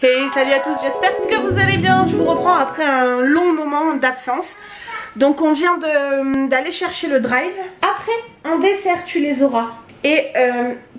Hey, salut à tous, j'espère que vous allez bien. Je vous reprends après un long moment d'absence. Donc on vient d'aller chercher le drive. Après, en dessert, tu les auras. Et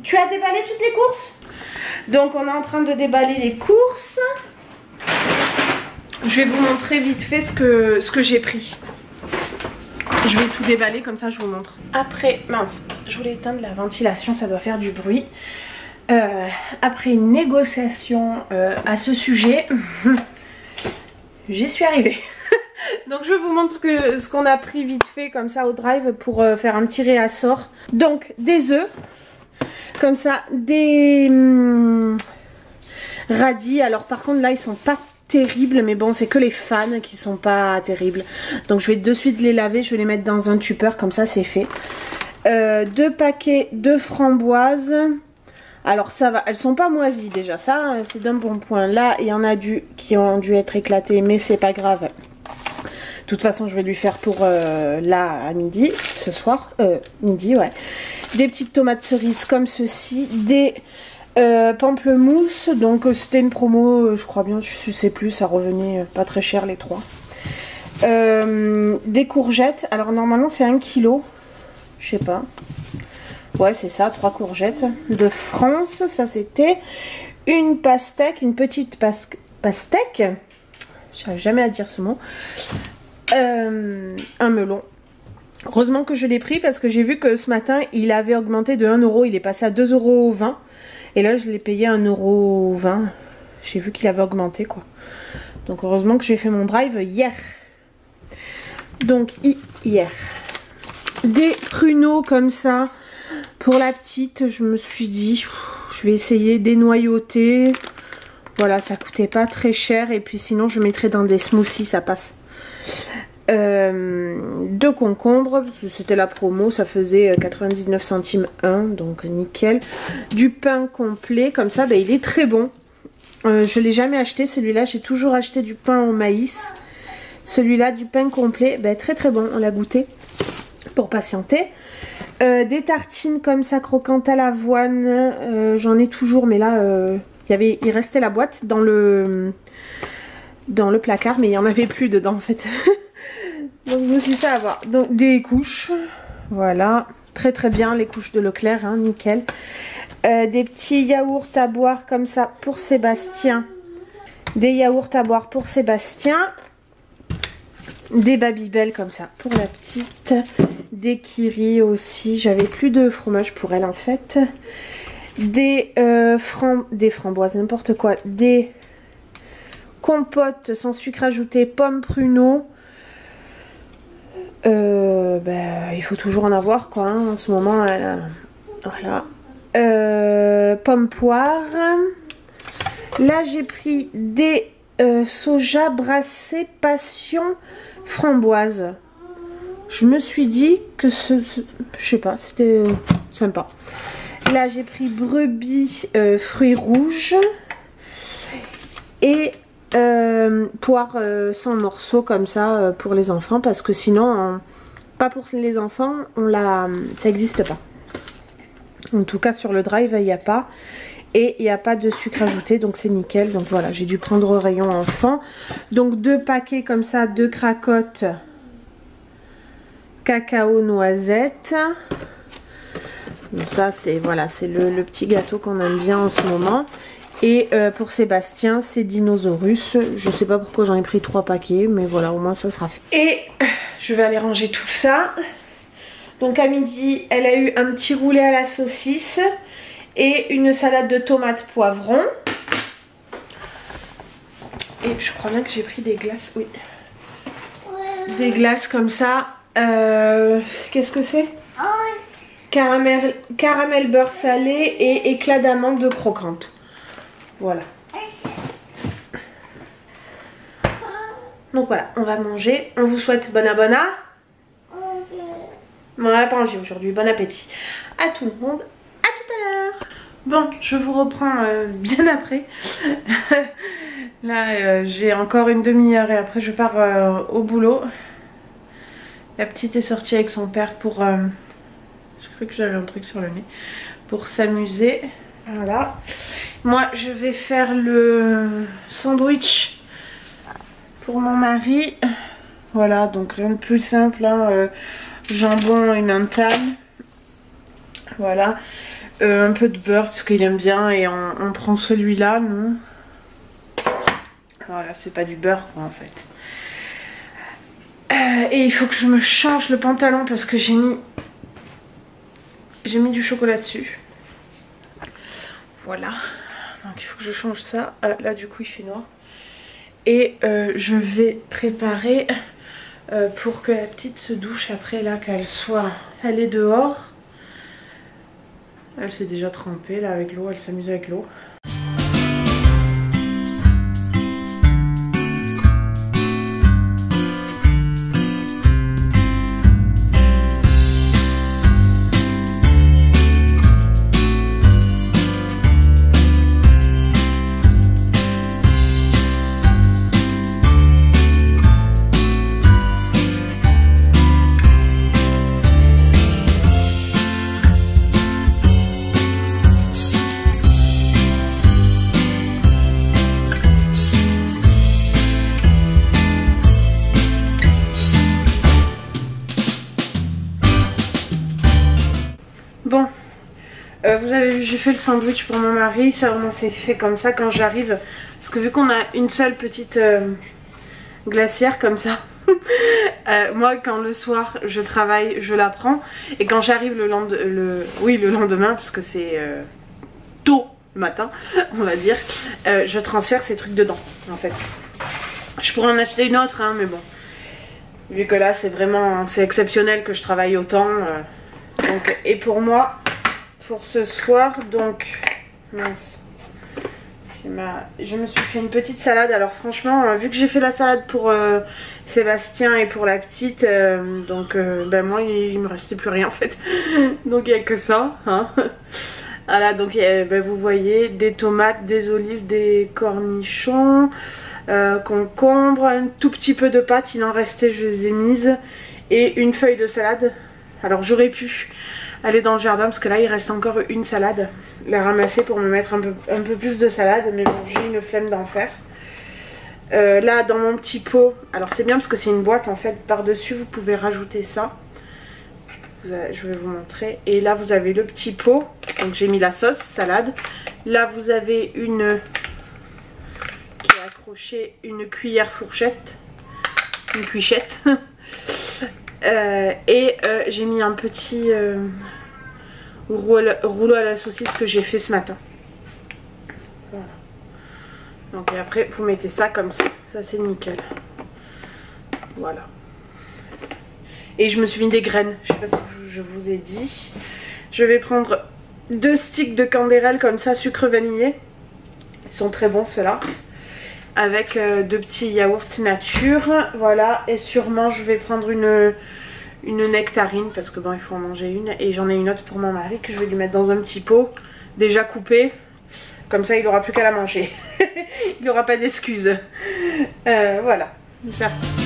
tu as déballé toutes les courses? Donc on est en train de déballer les courses. Je vais vous montrer vite fait ce que j'ai pris. Je vais tout déballer, comme ça je vous montre. Après, mince, je voulais éteindre la ventilation, ça doit faire du bruit. Après une négociation à ce sujet, j'y suis arrivée. Donc je vous montre ce qu'on a pris vite fait comme ça au drive pour faire un petit réassort. Donc des œufs, comme ça, des radis. Alors par contre là ils sont pas terribles, mais bon c'est que les fans qui sont pas terribles. Donc je vais de suite les laver, je vais les mettre dans un tupper, comme ça c'est fait. 2 paquets de framboises. Alors ça va, elles sont pas moisies déjà, ça c'est d'un bon point. Là il y en a qui ont dû être éclatées, mais c'est pas grave. De toute façon je vais lui faire pour là à midi, ce soir, midi ouais. Des petites tomates cerises comme ceci, des pamplemousses, donc c'était une promo, je crois bien, je sais plus, ça revenait pas très cher les 3. Des courgettes, alors normalement c'est 1 kg, je sais pas. Ouais c'est ça, 3 courgettes de France, ça c'était une pastèque, une petite pastèque, j'arrive jamais à dire ce mot, un melon. Heureusement que je l'ai pris parce que j'ai vu que ce matin il avait augmenté de 1 euro, il est passé à 2,20 € et là je l'ai payé 1,20 €, j'ai vu qu'il avait augmenté quoi. Donc heureusement que j'ai fait mon drive hier. Donc hier. Des pruneaux comme ça. Pour la petite, je me suis dit, je vais essayer dénoyauter. Voilà, ça coûtait pas très cher. Et puis sinon, je mettrais dans des smoothies, ça passe. 2 concombres, c'était la promo, ça faisait 99 centimes 1, donc nickel. Du pain complet, comme ça, il est très bon. Je l'ai jamais acheté, celui-là. J'ai toujours acheté du pain au maïs. Celui-là, du pain complet, très très bon. On l'a goûté pour patienter. Des tartines comme ça croquantes à l'avoine, j'en ai toujours, mais là il restait la boîte dans le placard, mais il n'y en avait plus dedans en fait. Donc je me suis fait avoir. Donc des couches, voilà, très très bien les couches de Leclerc, hein, nickel. Des petits yaourts à boire comme ça pour Sébastien. Des yaourts à boire pour Sébastien. Des Babybel comme ça pour la petite. Des Kiri aussi. J'avais plus de fromage pour elle en fait. Des framboises, n'importe quoi. Des compotes sans sucre ajouté, pommes pruneaux. Il faut toujours en avoir quoi. Hein, en ce moment, voilà. Pommes poires. Là j'ai pris des soja brassé passion framboise. Je me suis dit que je sais pas, c'était sympa. Là j'ai pris brebis fruits rouges et poire sans morceaux comme ça pour les enfants, parce que sinon pas pour les enfants, ça n'existe pas. En tout cas sur le drive il n'y a pas. Et il n'y a pas de sucre ajouté, donc c'est nickel. Donc voilà, j'ai dû prendre au rayon enfant. Donc 2 paquets comme ça, 2 cracottes cacao noisette. Donc ça c'est voilà, c'est le petit gâteau qu'on aime bien en ce moment. Et pour Sébastien c'est Dinosaurus. Je sais pas pourquoi j'en ai pris 3 paquets, mais voilà, au moins ça sera fait. Et je vais aller ranger tout ça. Donc à midi elle a eu un petit roulet à la saucisse et une salade de tomates poivron. Et je crois bien que j'ai pris des glaces, oui. Des glaces comme ça. Qu'est-ce que c'est? Caramel beurre salé et éclat d'amande croquante. Voilà. Donc voilà, on va manger. On vous souhaite bon abonna. On n'a pas envie aujourd'hui, bon appétit. À tout le monde, à tout à l'heure. Bon, je vous reprends bien après. Là, j'ai encore une demi-heure et après je pars au boulot. La petite est sortie avec son père pour... je crois que j'avais un truc sur le nez. Pour s'amuser. Voilà. Moi je vais faire le sandwich pour mon mari. Voilà, donc rien de plus simple, hein. Jambon et mental. Voilà. Un peu de beurre parce qu'il aime bien et on prend celui-là, non? Voilà, c'est pas du beurre quoi en fait. Et il faut que je me change le pantalon parce que j'ai mis du chocolat dessus. Voilà. Donc il faut que je change ça. Là du coup il fait noir. Et je vais préparer pour que la petite se douche après là, elle est dehors. Elle s'est déjà trempée là avec l'eau, elle s'amuse avec l'eau. Bon, vous avez vu, j'ai fait le sandwich pour mon mari. Ça vraiment c'est fait comme ça quand j'arrive. Parce que vu qu'on a une seule petite glacière comme ça, moi quand le soir je travaille, je la prends. Et quand j'arrive le lendemain, parce que c'est tôt le matin, on va dire, je transfère ces trucs dedans en fait. Je pourrais en acheter une autre, hein, mais bon. Vu que là c'est exceptionnel que je travaille autant. Donc, et pour moi, pour ce soir, donc, mince, je me suis fait une petite salade. Alors franchement, vu que j'ai fait la salade pour Sébastien et pour la petite, ben moi il me restait plus rien en fait. Donc il n'y a que ça, hein. Voilà, donc ben, vous voyez, des tomates, des olives, des cornichons, concombre, un tout petit peu de pâtes, il en restait, je les ai mises, et une feuille de salade. Alors j'aurais pu aller dans le jardin parce que là il reste encore une salade, la ramasser pour me mettre un peu plus de salade, mais bon j'ai une flemme d'en faire. Là dans mon petit pot, alors c'est bien parce que c'est une boîte en fait, par dessus vous pouvez rajouter ça. Je vais vous montrer. Et là vous avez le petit pot, donc j'ai mis la sauce salade. Là vous avez une qui est accrochée, une cuillère fourchette, une cuichette. J'ai mis un petit rouleau à la saucisse que j'ai fait ce matin. Voilà. Donc et après vous mettez ça comme ça, ça c'est nickel. Voilà. Et je me suis mis des graines, je sais pas si je vous ai dit. Je vais prendre 2 sticks de candérel comme ça, sucre vanillé. Ils sont très bons ceux-là. Avec 2 petits yaourts nature, voilà. Et sûrement je vais prendre une nectarine parce que bon il faut en manger une. Et j'en ai une autre pour mon mari que je vais lui mettre dans un petit pot déjà coupé. Comme ça il n'aura plus qu'à la manger. Il n'aura pas d'excuses. Voilà, merci.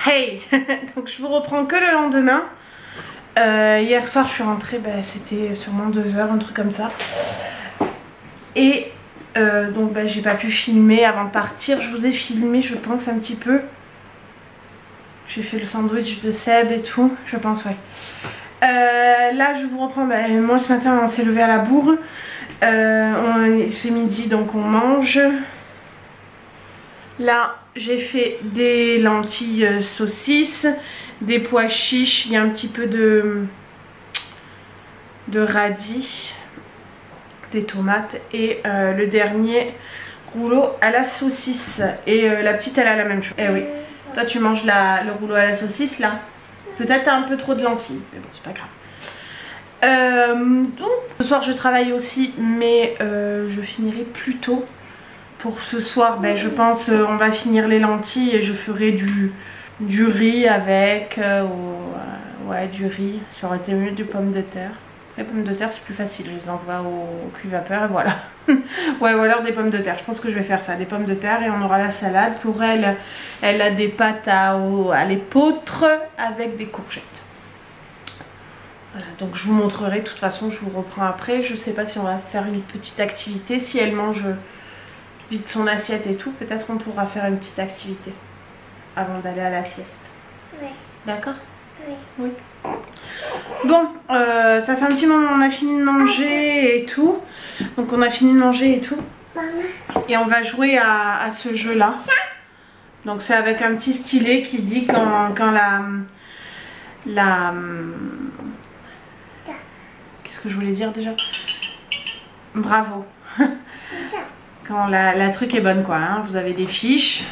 Hey. Donc je vous reprends que le lendemain. Hier soir je suis rentrée, c'était sûrement 2 h, un truc comme ça. Et donc j'ai pas pu filmer avant de partir. Je vous ai filmé je pense un petit peu. J'ai fait le sandwich de Seb et tout, je pense, ouais. Là je vous reprends, moi ce matin on s'est levé à la bourre. C'est midi donc on mange. Là j'ai fait des lentilles saucisses, des pois chiches, il y a un petit peu de radis, des tomates et le dernier rouleau à la saucisse. Et la petite elle a la même chose. Eh oui, toi tu manges le rouleau à la saucisse là. Peut-être t'as un peu trop de lentilles, mais bon c'est pas grave. Donc ce soir je travaille aussi, mais je finirai plus tôt. Pour ce soir, ben, je pense on va finir les lentilles et je ferai du riz avec, ouais du riz, ça aurait été mieux des pommes de terre. Les pommes de terre c'est plus facile, je les envoie au cuit-vapeur et voilà. Ouais, ou alors des pommes de terre, je pense que je vais faire ça, des pommes de terre et on aura la salade. Pour elle, elle a des pâtes à l'épeautre avec des courgettes. Voilà, donc je vous montrerai, de toute façon je vous reprends après. Je sais pas si on va faire une petite activité, si elle mange vite son assiette et tout, peut-être on pourra faire une petite activité avant d'aller à la sieste. Oui. D'accord? Oui. Oui. Bon, ça fait un petit moment, on a fini de manger et tout. Donc on a fini de manger et tout. Et on va jouer à ce jeu là. Donc c'est avec un petit stylet qui dit quand qu'est-ce que je voulais dire déjà? Bravo. Quand la truc est bonne quoi, hein. Vous avez des fiches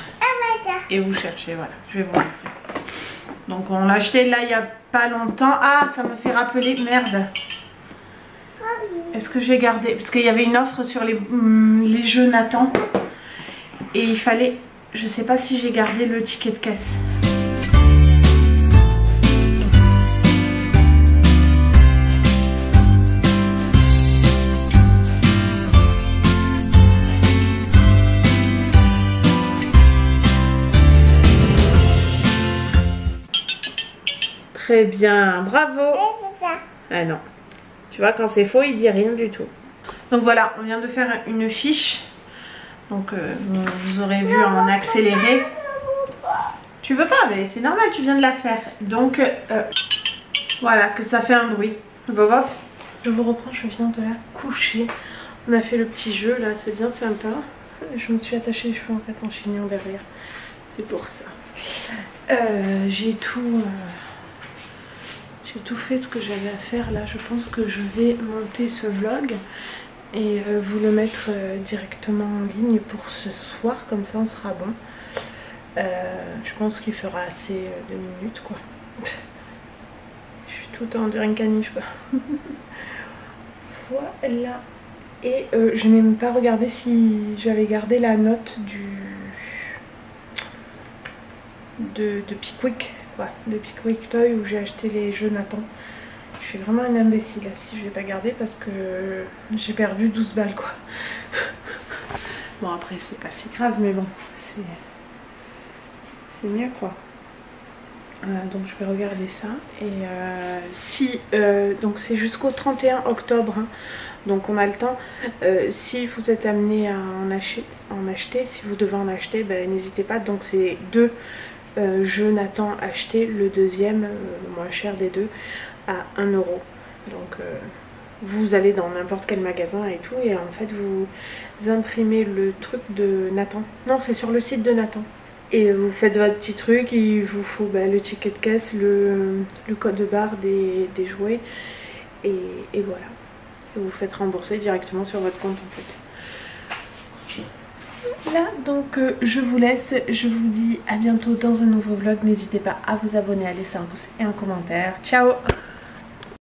et vous cherchez, voilà, je vais vous montrer. Donc on l'a acheté là il n'y a pas longtemps. Ah, ça me fait rappeler, merde. Est-ce que j'ai gardé, parce qu'il y avait une offre sur les jeux Nathan. Et il fallait, je sais pas si j'ai gardé le ticket de caisse. Très bien, bravo. Ah non, tu vois quand c'est faux il dit rien du tout. Donc voilà, on vient de faire une fiche. Donc vous aurez vu en accéléré. Tu veux pas, mais c'est normal, tu viens de la faire. Donc voilà, que ça fait un bruit. Bof. Je vous reprends, je viens de la coucher. On a fait le petit jeu là, c'est bien sympa. Je me suis attachée les cheveux en fait en chignon derrière. C'est pour ça. J'ai tout fait ce que j'avais à faire là. Je pense que je vais monter ce vlog et vous le mettre directement en ligne pour ce soir, comme ça on sera bon. Je pense qu'il fera assez de minutes quoi. Je suis tout en dirait une caniche quoi. Voilà. Et je n'ai même pas regardé si j'avais gardé la note de Pickwick. Ouais, de Pickwick Toy où j'ai acheté les jeux Nathan. Je suis vraiment une imbécile là, si je vais pas garder parce que j'ai perdu 12 balles quoi. Bon après c'est pas si grave mais bon c'est mieux quoi. Donc je vais regarder ça et donc c'est jusqu'au 31 octobre hein. Donc on a le temps. Si vous êtes amené à en acheter, si vous devez en acheter, ben, n'hésitez pas. Donc c'est deux jeux Nathan achetés, le deuxième le moins cher des deux à 1 €. Donc vous allez dans n'importe quel magasin et tout et en fait vous imprimez le truc de Nathan. Non, c'est sur le site de Nathan. Et vous faites votre petit truc, il vous faut le ticket de caisse, le code de barre des jouets et voilà. Et vous faites rembourser directement sur votre compte en fait. Là donc je vous laisse, je vous dis à bientôt dans un nouveau vlog. N'hésitez pas à vous abonner, à laisser un pouce et un commentaire. Ciao!